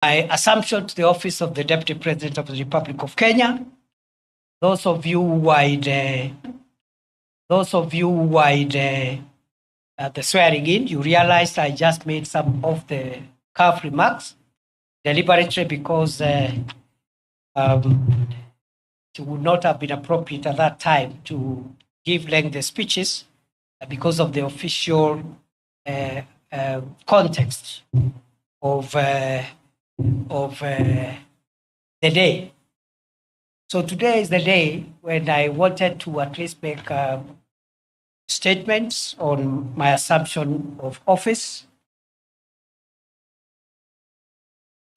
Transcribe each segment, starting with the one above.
My assumption to the office of the Deputy President of the Republic of Kenya. Those of you who are in the swearing in, you realized I just made some of the cuff remarks deliberately because it would not have been appropriate at that time to give lengthy speeches because of the official context of the day. So today is the day when I wanted to at least make statements on my assumption of office.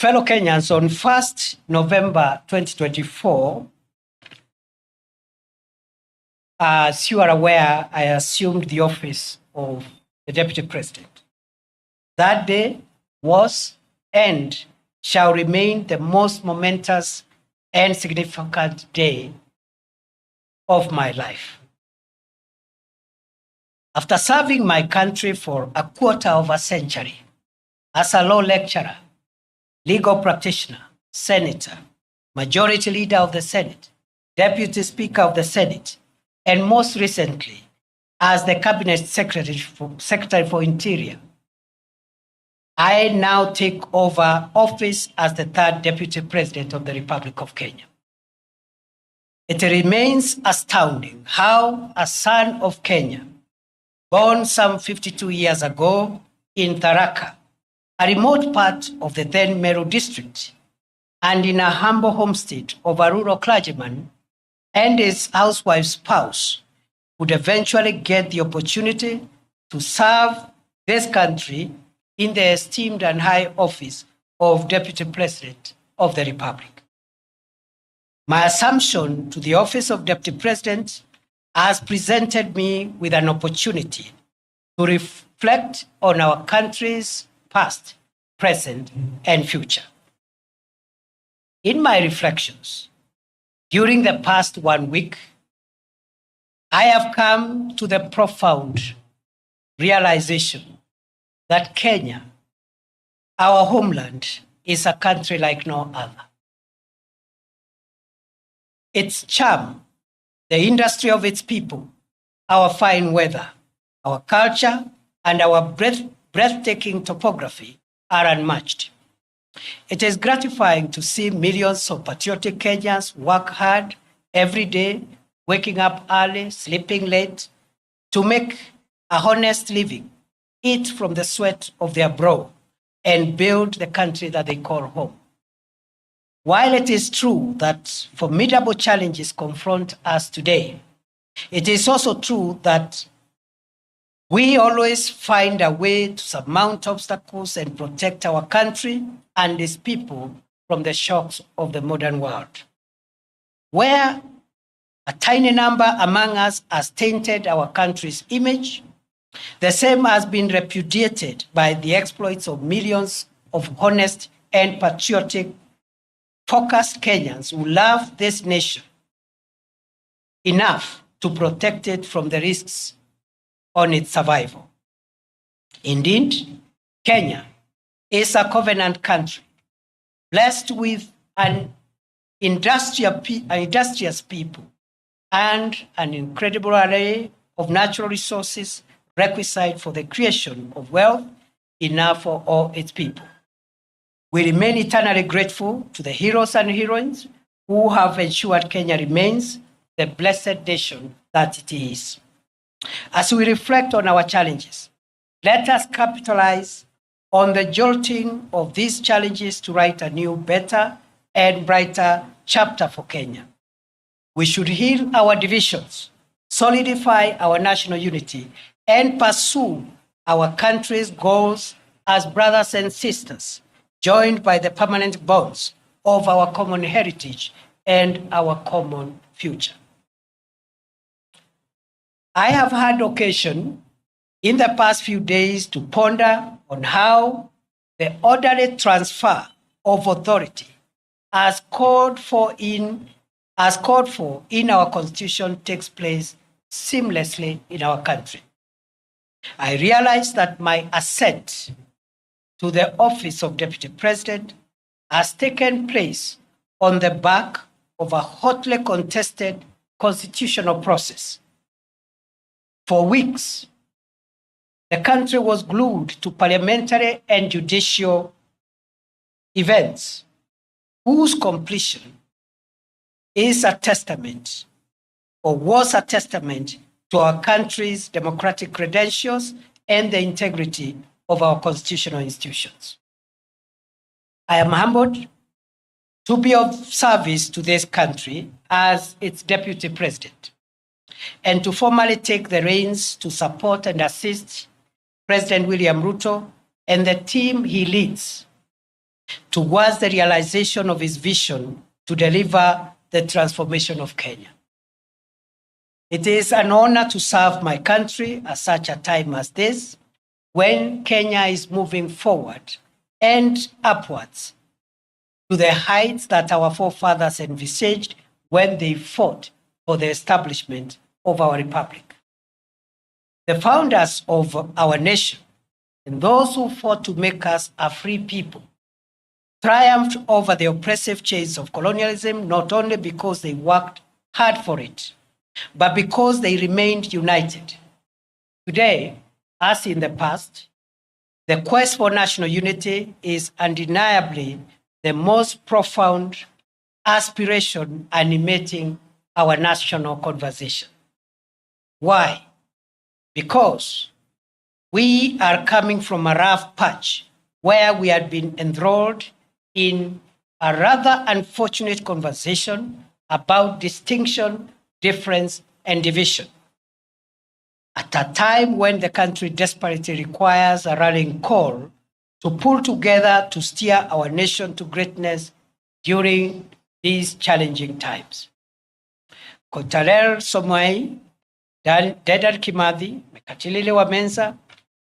Fellow Kenyans, on 1st November 2024, as you are aware, I assumed the office of the Deputy President. That day was and shall remain the most momentous and significant day of my life. After serving my country for a quarter of a century as a law lecturer, legal practitioner, senator, majority leader of the Senate, deputy speaker of the Senate, and most recently as the Cabinet Secretary for Interior, I now take over office as the third Deputy President of the Republic of Kenya. It remains astounding how a son of Kenya, born some 52 years ago in Tharaka, a remote part of the then Meru district, and in a humble homestead of a rural clergyman and his housewife spouse, would eventually get the opportunity to serve this country in the esteemed and high office of Deputy President of the Republic. My assumption to the office of Deputy President has presented me with an opportunity to reflect on our country's past, present, and future. In my reflections, during the past 1 week, I have come to the profound realization that Kenya, our homeland, is a country like no other. Its charm, the industry of its people, our fine weather, our culture, and our breathtaking topography are unmatched. It is gratifying to see millions of patriotic Kenyans work hard every day, waking up early, sleeping late, to make a honest living, eat from the sweat of their brow, and build the country that they call home. While it is true that formidable challenges confront us today, it is also true that we always find a way to surmount obstacles and protect our country and its people from the shocks of the modern world. Where a tiny number among us has tainted our country's image, the same has been repudiated by the exploits of millions of honest and patriotic, focused Kenyans who love this nation enough to protect it from the risks on its survival. Indeed, Kenya is a covenant country, blessed with an industrious people and an incredible array of natural resources requisite for the creation of wealth enough for all its people. We remain eternally grateful to the heroes and heroines who have ensured Kenya remains the blessed nation that it is. As we reflect on our challenges, let us capitalize on the jolting of these challenges to write a new, better, and brighter chapter for Kenya. We should heal our divisions, solidify our national unity, and pursue our country's goals as brothers and sisters, joined by the permanent bonds of our common heritage and our common future. I have had occasion in the past few days to ponder on how the orderly transfer of authority as called for in our Constitution takes place seamlessly in our country. I realize that my ascent to the office of Deputy President has taken place on the back of a hotly contested constitutional process. For weeks, the country was glued to parliamentary and judicial events whose completion is a testament or was a testament to our country's democratic credentials and the integrity of our constitutional institutions. I am humbled to be of service to this country as its deputy president and to formally take the reins to support and assist President William Ruto and the team he leads towards the realization of his vision to deliver the transformation of Kenya. It is an honor to serve my country at such a time as this, when Kenya is moving forward and upwards to the heights that our forefathers envisaged when they fought for the establishment of our republic. The founders of our nation and those who fought to make us a free people triumphed over the oppressive chains of colonialism, not only because they worked hard for it, but because they remained united. Today, as in the past, the quest for national unity is undeniably the most profound aspiration animating our national conversation. Why? Because we are coming from a rough patch where we had been enthralled in a rather unfortunate conversation about distinction, difference, and division. At a time when the country desperately requires a rallying call to pull together to steer our nation to greatness during these challenging times. Kotaler Somai, Dedan Kimathi, Mekatilile Wamenza,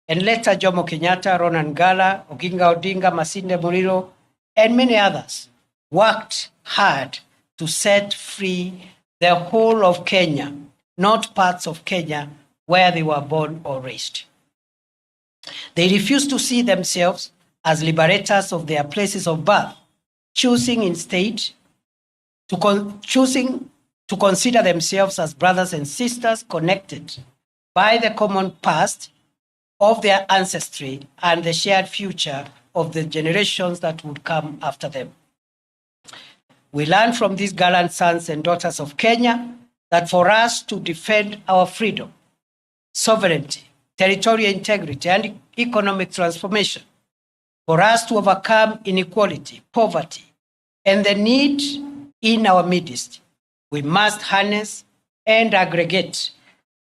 and later Jomo Kenyatta, Ronan Gala, Oginga Odinga, Masinde Muliro, and many others worked hard to set free the whole of Kenya, not parts of Kenya where they were born or raised. They refused to see themselves as liberators of their places of birth, choosing instead to consider themselves as brothers and sisters connected by the common past of their ancestry and the shared future of the generations that would come after them. We learn from these gallant sons and daughters of Kenya that for us to defend our freedom, sovereignty, territorial integrity, and economic transformation, for us to overcome inequality, poverty, and the need in our midst, we must harness and aggregate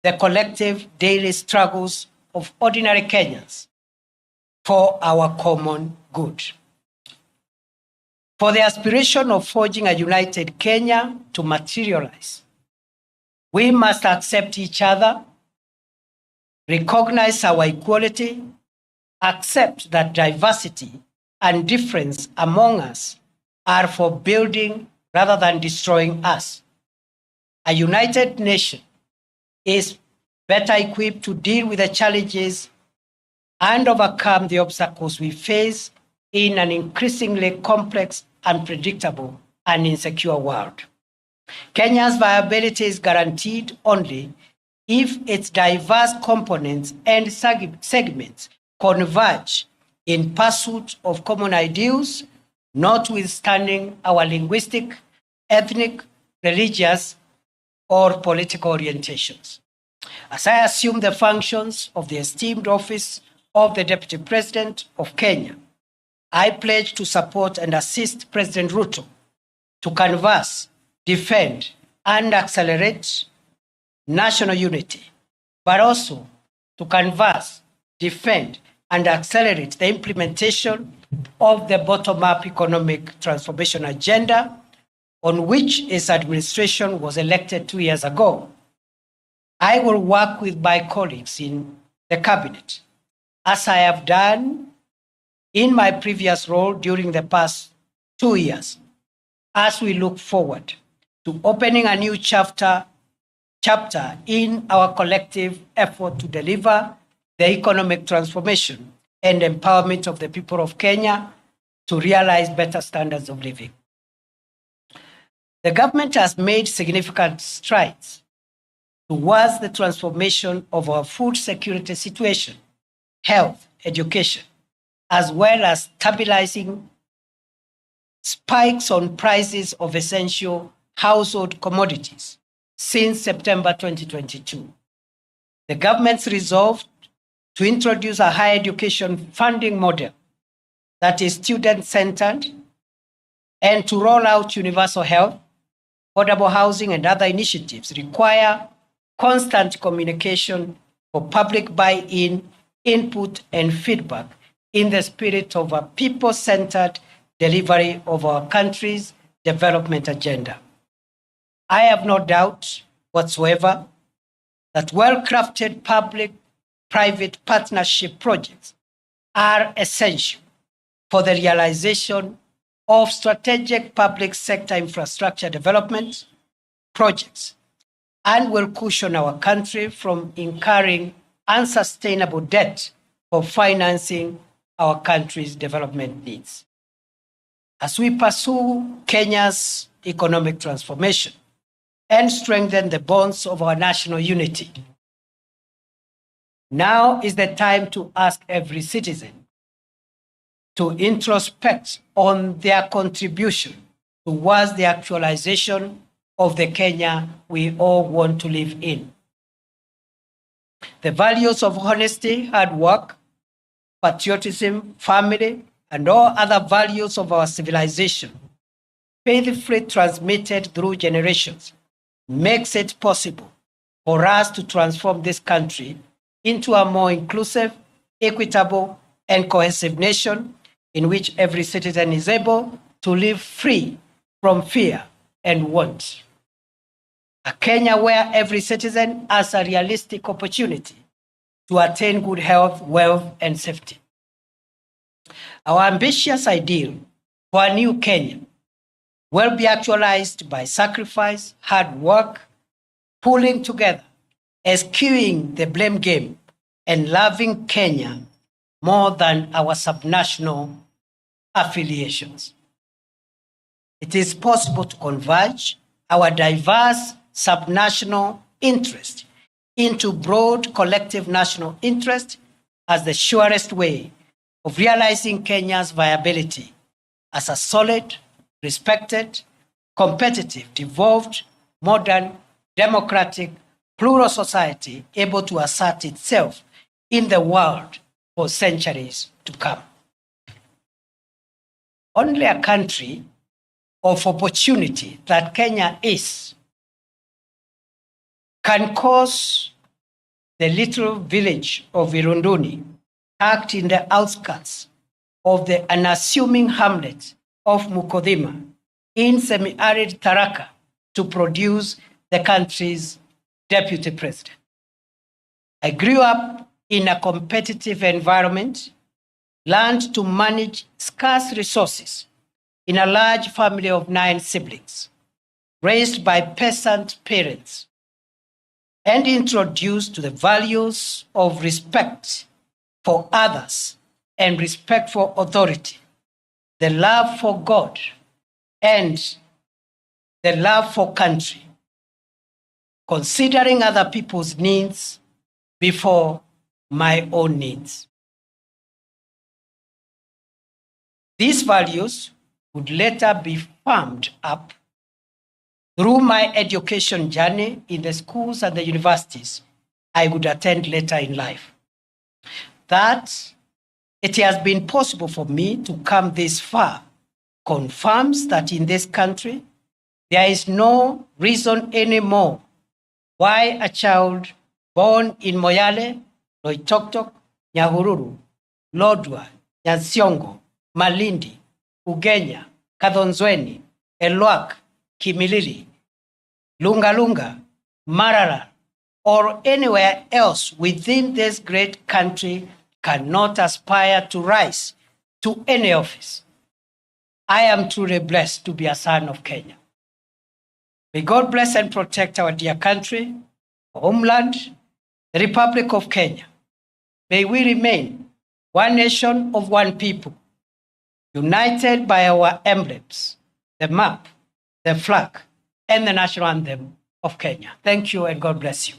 the collective daily struggles of ordinary Kenyans for our common good. For the aspiration of forging a united Kenya to materialize, we must accept each other, recognize our equality, accept that diversity and difference among us are for building rather than destroying us. A united nation is better equipped to deal with the challenges and overcome the obstacles we face in an increasingly complex, unpredictable, and insecure world. Kenya's viability is guaranteed only if its diverse components and segments converge in pursuit of common ideals, notwithstanding our linguistic, ethnic, religious, or political orientations. As I assume the functions of the esteemed office of the Deputy President of Kenya, I pledge to support and assist President Ruto to canvass, defend, and accelerate national unity, but also to canvass, defend, and accelerate the implementation of the bottom-up economic transformation agenda on which his administration was elected 2 years ago. I will work with my colleagues in the cabinet, as I have done in my previous role during the past 2 years, as we look forward to opening a new chapter in our collective effort to deliver the economic transformation and empowerment of the people of Kenya to realize better standards of living. The government has made significant strides towards the transformation of our food security situation, health, education, as well as stabilizing spikes on prices of essential household commodities since September 2022. The government's resolve to introduce a higher education funding model that is student-centered and to roll out universal health, affordable housing, and other initiatives require constant communication for public buy-in, input, and feedback in the spirit of a people-centered delivery of our country's development agenda. I have no doubt whatsoever that well-crafted public-private partnership projects are essential for the realization of strategic public sector infrastructure development projects and will cushion our country from incurring unsustainable debt for financing our country's development needs. As we pursue Kenya's economic transformation and strengthen the bonds of our national unity, now is the time to ask every citizen to introspect on their contribution towards the actualization of the Kenya we all want to live in. The values of honesty, hard work, patriotism, family, and all other values of our civilization, faithfully transmitted through generations, makes it possible for us to transform this country into a more inclusive, equitable, and cohesive nation in which every citizen is able to live free from fear and want. A Kenya where every citizen has a realistic opportunity to attain good health, wealth, and safety. Our ambitious ideal for a new Kenya will be actualized by sacrifice, hard work, pulling together, eschewing the blame game, and loving Kenya more than our subnational affiliations. It is possible to converge our diverse subnational interest into broad collective national interest as the surest way of realizing Kenya's viability as a solid, respected, competitive, devolved, modern, democratic, plural society able to assert itself in the world for centuries to come. Only a country of opportunity that Kenya is can cause the little village of Irunduni, tucked in the outskirts of the unassuming hamlet of Mukodhima in semi-arid Tharaka, to produce the country's deputy president. I grew up in a competitive environment, learned to manage scarce resources in a large family of 9 siblings, raised by peasant parents, and introduced to the values of respect for others and respect for authority, the love for God, and the love for country, considering other people's needs before my own needs. These values would later be firmed up through my education journey in the schools and the universities I would attend later in life. That it has been possible for me to come this far confirms that in this country, there is no reason anymore why a child born in Moyale, Loitoktok, Nyahururu, Lodwar, Nyansiongo, Malindi, Ugenya, Kadhonzweni, Elwak, Kimilili, Lungalunga, Marara, or anywhere else within this great country cannot aspire to rise to any office. I am truly blessed to be a son of Kenya. May God bless and protect our dear country, our homeland, the Republic of Kenya. May we remain one nation of one people, united by our emblems, the map, the flag, and the national anthem of Kenya. Thank you and God bless you.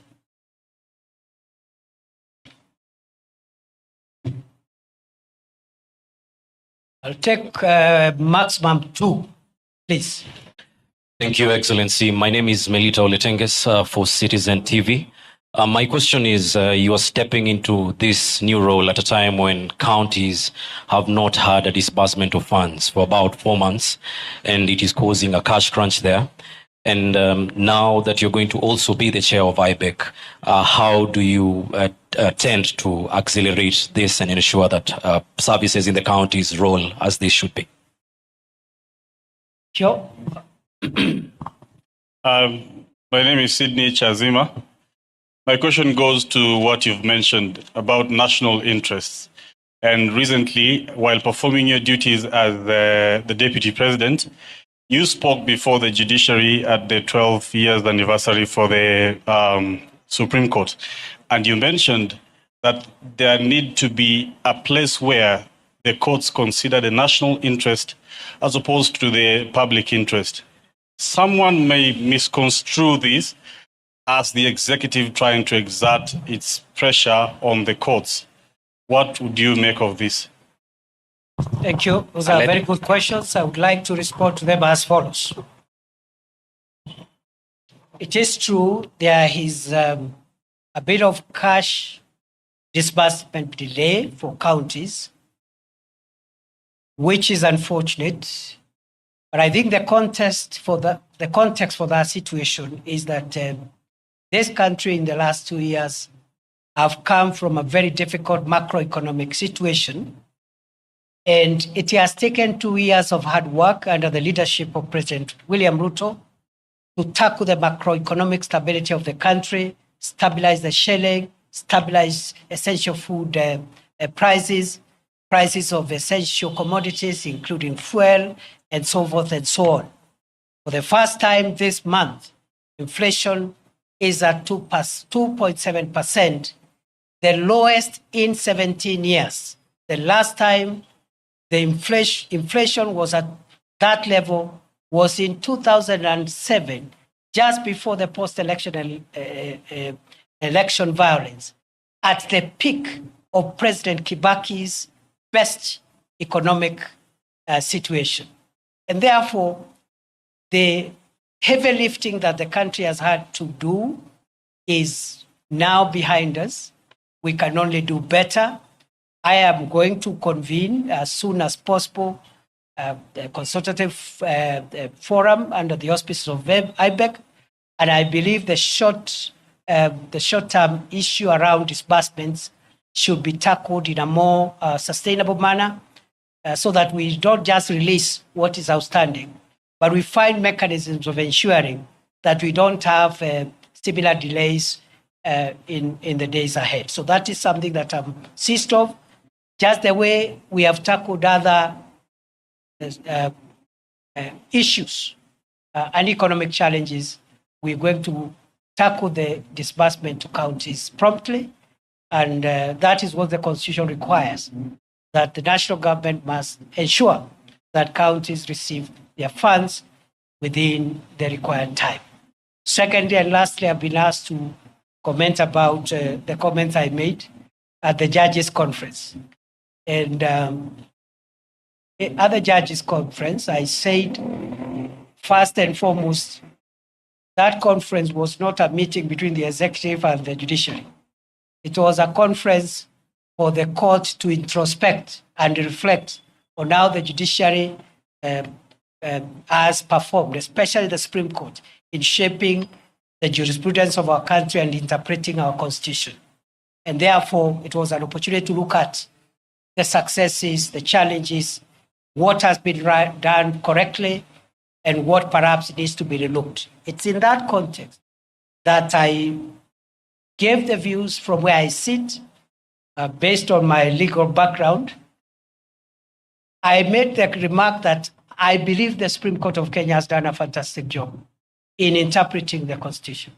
I'll take maximum 2, please. Thank you, Excellency. My name is Melita Oletenges for Citizen TV. My question is, you are stepping into this new role at a time when counties have not had a disbursement of funds for about 4 months, and it is causing a cash crunch there. And now that you're going to also be the chair of IBEC, how do you tend to accelerate this and ensure that services in the counties roll as they should be? Sure. My name is Sydney Chazima. My question goes to what you've mentioned about national interests. And recently, while performing your duties as the Deputy President, you spoke before the judiciary at the 12 years anniversary for the Supreme Court. And you mentioned that there need to be a place where the courts consider the national interest as opposed to the public interest. Someone may misconstrue this as the executive trying to exert its pressure on the courts. What would you make of this? Thank you. Those are very good questions. I would like to respond to them as follows. It is true there is a bit of cash disbursement delay for counties, which is unfortunate. But I think the context for that situation is that this country in the last 2 years have come from a very difficult macroeconomic situation. And it has taken 2 years of hard work under the leadership of President William Ruto to tackle the macroeconomic stability of the country, stabilize the shilling, stabilize essential food prices of essential commodities, including fuel, and so forth and so on. For the first time this month, inflation is at 2.7%, the lowest in 17 years. The last time the inflation was at that level was in 2007, just before the post-election election violence, at the peak of President Kibaki's best economic situation. And therefore, the heavy lifting that the country has had to do is now behind us. We can only do better. I am going to convene as soon as possible a consultative forum under the auspices of IBEC, and I believe the short-term issue around disbursements should be tackled in a more sustainable manner, so that we don't just release what is outstanding, but we find mechanisms of ensuring that we don't have similar delays in the days ahead. So that is something that I'm seized of. Just the way we have tackled other issues and economic challenges, we're going to tackle the disbursement to counties promptly. And that is what the Constitution requires, that the national government must ensure that counties receive their funds within the required time. Secondly, and lastly, I've been asked to comment about the comments I made at the Judges' Conference. And at the Judges' Conference, I said, first and foremost, that conference was not a meeting between the executive and the judiciary. It was a conference for the court to introspect and reflect on how the judiciary has performed, especially the Supreme Court, in shaping the jurisprudence of our country and interpreting our Constitution. And therefore, it was an opportunity to look at the successes, the challenges, what has been done correctly, and what perhaps needs to be relooked. It's in that context that I gave the views from where I sit, based on my legal background. I made the remark that I believe the Supreme Court of Kenya has done a fantastic job in interpreting the Constitution.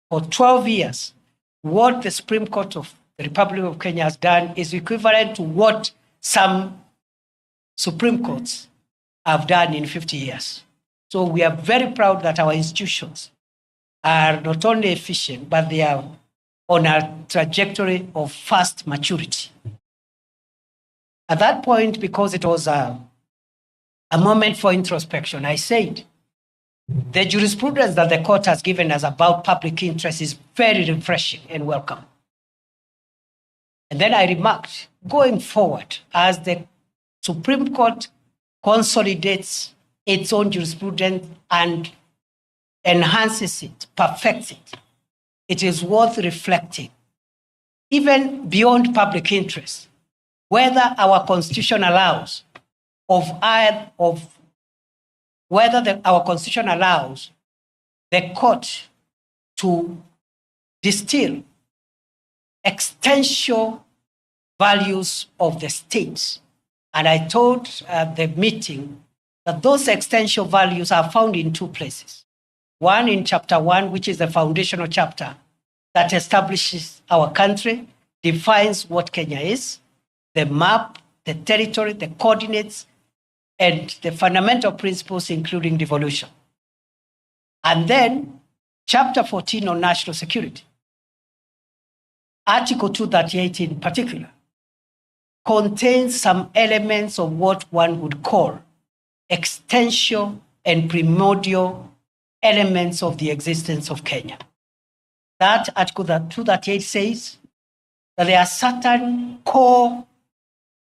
For 12 years, what the Supreme Court of the Republic of Kenya has done is equivalent to what some Supreme Courts have done in 50 years. So we are very proud that our institutions are not only efficient, but they are on a trajectory of fast maturity. At that point, because it was a moment for introspection, I said, the jurisprudence that the court has given us about public interest is very refreshing and welcome. And then I remarked, going forward, as the Supreme Court consolidates its own jurisprudence and enhances it, perfects it, it is worth reflecting, even beyond public interest, whether our constitution allows our constitution allows the court to distill existential values of the state. And I told the meeting that those existential values are found in two places. One in chapter 1, which is the foundational chapter that establishes our country, defines what Kenya is, the map, the territory, the coordinates, and the fundamental principles, including devolution. And then chapter 14 on national security. Article 238 in particular contains some elements of what one would call existential and primordial elements of the existence of Kenya. That Article 238 says that there are certain core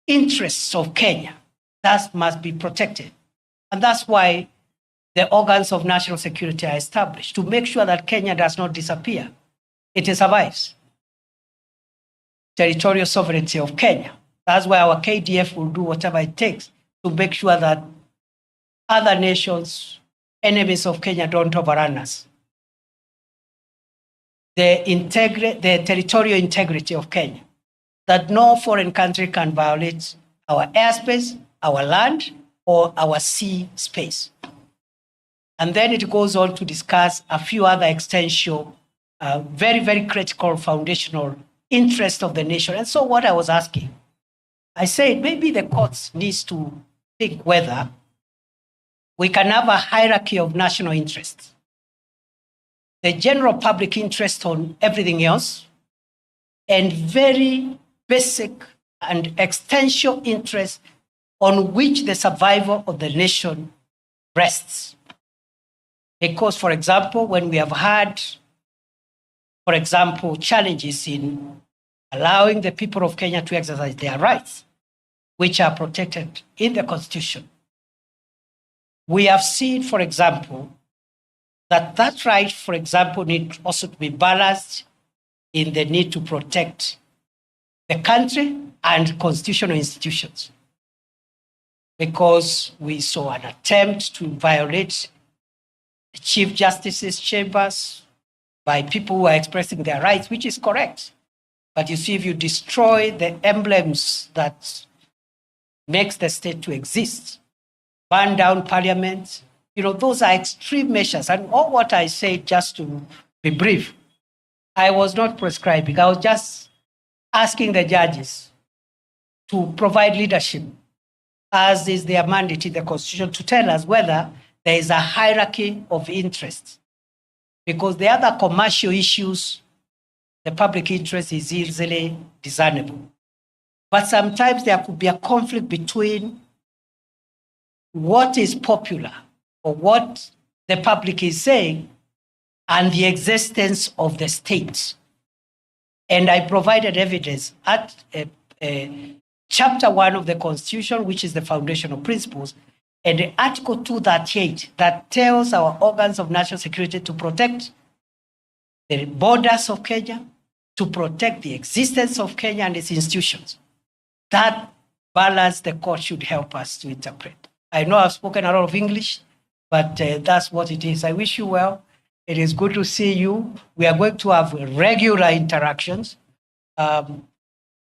interests of Kenya that must be protected. And that's why the organs of national security are established, to make sure that Kenya does not disappear. It survives. Territorial sovereignty of Kenya. That's why our KDF will do whatever it takes to make sure that other nations, enemies of Kenya, don't overrun us. The territorial integrity of Kenya, that no foreign country can violate our airspace, our land, or our sea space. And then it goes on to discuss a few other existential, very, very critical foundational interests of the nation. And so what I was asking, I said maybe the courts needs to think whether we can have a hierarchy of national interests. The general public interest on everything else, and very basic and existential interest on which the survival of the nation rests. Because, for example, when we have had, for example, challenges in allowing the people of Kenya to exercise their rights, which are protected in the Constitution, we have seen, for example, that right, for example, need also to be balanced in the need to protect the country and constitutional institutions. Because we saw an attempt to violate the Chief Justice's chambers by people who are expressing their rights, which is correct. But you see, if you destroy the emblems that makes the state to exist, burn down parliament, those are extreme measures. And all what I said, just to be brief, I was not prescribing. I was just asking the judges to provide leadership, as is their mandate in the Constitution, to tell us whether there is a hierarchy of interests. Because the other commercial issues, the public interest is easily discernible. But sometimes there could be a conflict between what is popular or what the public is saying and the existence of the state. And I provided evidence at chapter 1 of the Constitution, which is the foundational principles, and the Article 238 that tells our organs of national security to protect the borders of Kenya, to protect the existence of Kenya and its institutions. That balance the court should help us to interpret. I know I've spoken a lot of English, but that's what it is. I wish you well. It is good to see you. We are going to have regular interactions. On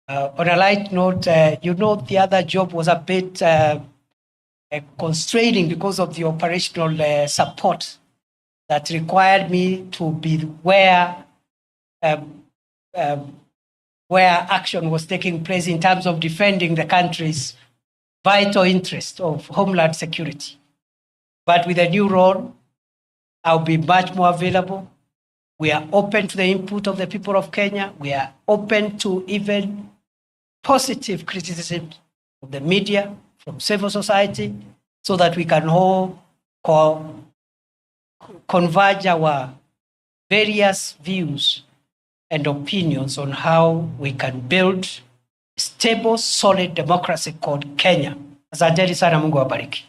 a light note, the other job was a bit constraining because of the operational support that required me to be where action was taking place in terms of defending the country's vital interest of homeland security. But with a new role, I'll be much more available. We are open to the input of the people of Kenya. We are open to even positive criticism of the media, from civil society, so that we can all converge our various views and opinions on how we can build a stable, solid democracy called Kenya. Asanteni sana, Mungu awabariki.